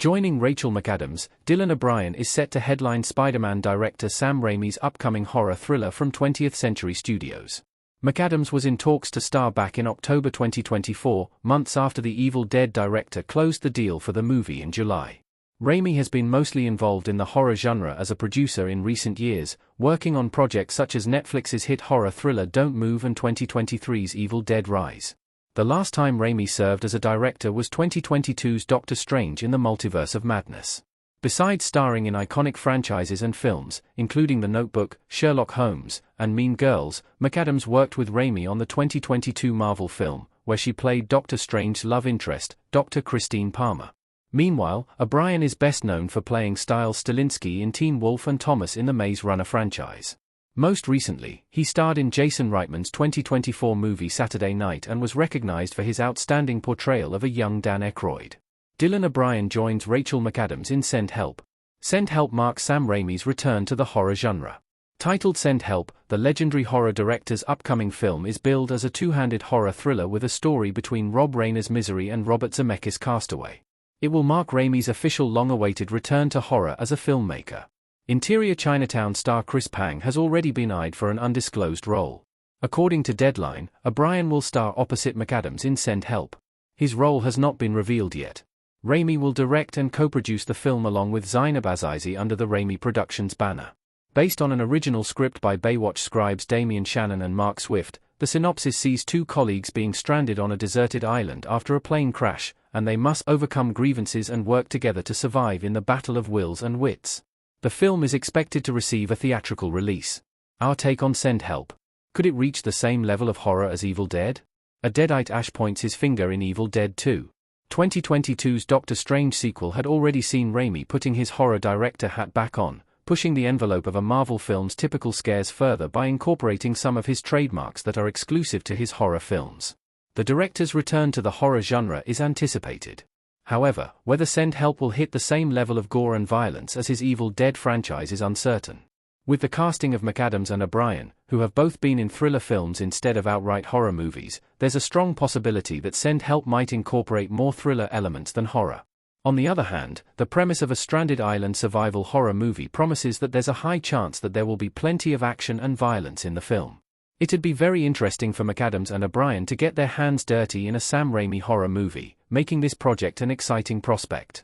Joining Rachel McAdams, Dylan O'Brien is set to headline Spider-Man director Sam Raimi's upcoming horror thriller from 20th Century Studios. McAdams was in talks to star back in October 2024, months after the Evil Dead director closed the deal for the movie in July. Raimi has been mostly involved in the horror genre as a producer in recent years, working on projects such as Netflix's hit horror thriller Don't Move and 2023's Evil Dead Rise. The last time Raimi served as a director was 2022's Doctor Strange in the Multiverse of Madness. Besides starring in iconic franchises and films, including The Notebook, Sherlock Holmes, and Mean Girls, McAdams worked with Raimi on the 2022 Marvel film, where she played Doctor Strange's love interest, Dr. Christine Palmer. Meanwhile, O'Brien is best known for playing Stiles Stilinski in Teen Wolf and Thomas in the Maze Runner franchise. Most recently, he starred in Jason Reitman's 2024 movie Saturday Night and was recognized for his outstanding portrayal of a young Dan Aykroyd. Dylan O'Brien joins Rachel McAdams in Send Help. Send Help marks Sam Raimi's return to the horror genre. Titled Send Help, the legendary horror director's upcoming film is billed as a two-handed horror thriller with a story between Rob Reiner's Misery and Robert Zemeckis' Castaway. It will mark Raimi's official long-awaited return to horror as a filmmaker. Interior Chinatown star Chris Pang has already been eyed for an undisclosed role. According to Deadline, O'Brien will star opposite McAdams in Send Help. His role has not been revealed yet. Raimi will direct and co-produce the film along with Zainab Azizi under the Raimi Productions banner. Based on an original script by Baywatch scribes Damian Shannon and Mark Swift, the synopsis sees two colleagues being stranded on a deserted island after a plane crash, and they must overcome grievances and work together to survive in the battle of wills and wits. The film is expected to receive a theatrical release. Our take on Send Help. Could it reach the same level of horror as Evil Dead? A deadite Ash points his finger in Evil Dead 2. 2022's Doctor Strange sequel had already seen Raimi putting his horror director hat back on, pushing the envelope of a Marvel film's typical scares further by incorporating some of his trademarks that are exclusive to his horror films. The director's return to the horror genre is anticipated. However, whether Send Help will hit the same level of gore and violence as his Evil Dead franchise is uncertain. With the casting of McAdams and O'Brien, who have both been in thriller films instead of outright horror movies, there's a strong possibility that Send Help might incorporate more thriller elements than horror. On the other hand, the premise of a stranded island survival horror movie promises that there's a high chance that there will be plenty of action and violence in the film. It'd be very interesting for McAdams and O'Brien to get their hands dirty in a Sam Raimi horror movie, making this project an exciting prospect.